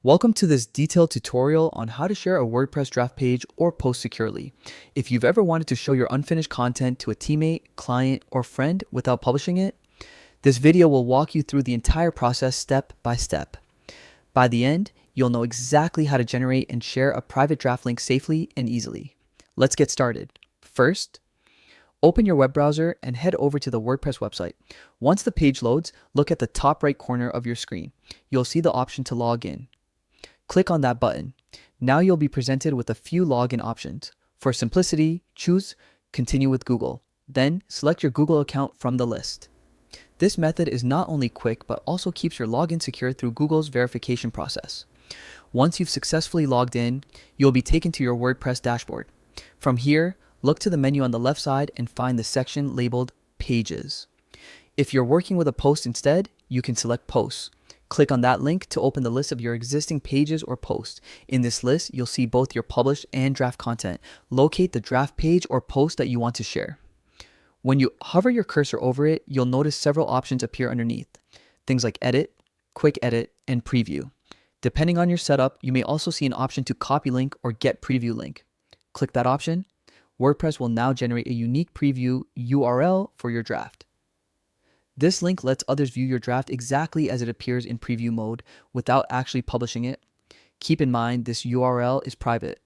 Welcome to this detailed tutorial on how to share a WordPress draft page or post securely. If you've ever wanted to show your unfinished content to a teammate, client, or friend without publishing it, this video will walk you through the entire process step by step. By the end, you'll know exactly how to generate and share a private draft link safely and easily. Let's get started. First, open your web browser and head over to the WordPress website. Once the page loads, look at the top right corner of your screen. You'll see the option to log in. Click on that button. Now you'll be presented with a few login options. For simplicity, choose Continue with Google. Then select your Google account from the list. This method is not only quick, but also keeps your login secure through Google's verification process. Once you've successfully logged in, you'll be taken to your WordPress dashboard. From here, look to the menu on the left side and find the section labeled Pages. If you're working with a post instead, you can select Posts. Click on that link to open the list of your existing pages or posts. In this list, you'll see both your published and draft content. Locate the draft page or post that you want to share. When you hover your cursor over it, you'll notice several options appear underneath. Things like Edit, Quick Edit, and Preview. Depending on your setup, you may also see an option to copy link or get preview link. Click that option. WordPress will now generate a unique preview URL for your draft. This link lets others view your draft exactly as it appears in preview mode without actually publishing it. Keep in mind, this URL is private.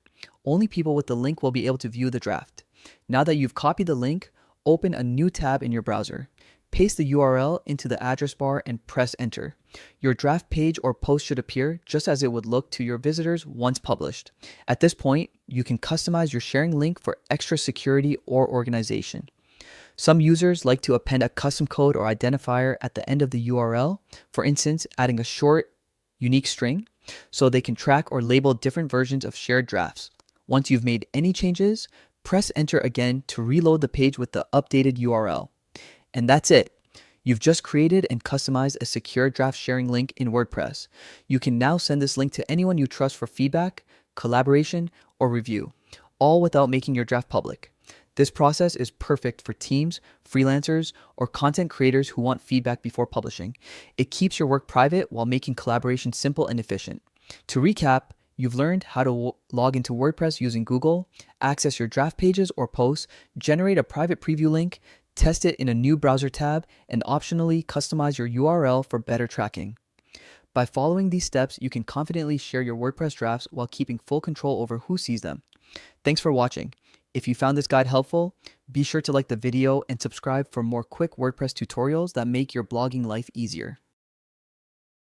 Only people with the link will be able to view the draft. Now that you've copied the link, open a new tab in your browser. Paste the URL into the address bar and press enter. Your draft page or post should appear just as it would look to your visitors once published. At this point, you can customize your sharing link for extra security or organization. Some users like to append a custom code or identifier at the end of the URL, for instance, adding a short, unique string, so they can track or label different versions of shared drafts. Once you've made any changes, press enter again to reload the page with the updated URL. And that's it. You've just created and customized a secure draft sharing link in WordPress. You can now send this link to anyone you trust for feedback, collaboration, or review, all without making your draft public. This process is perfect for teams, freelancers, or content creators who want feedback before publishing. It keeps your work private while making collaboration simple and efficient. To recap, you've learned how to log into WordPress using Google, access your draft pages or posts, generate a private preview link, test it in a new browser tab, and optionally customize your URL for better tracking. By following these steps, you can confidently share your WordPress drafts while keeping full control over who sees them. Thanks for watching. If you found this guide helpful, be sure to like the video and subscribe for more quick WordPress tutorials that make your blogging life easier.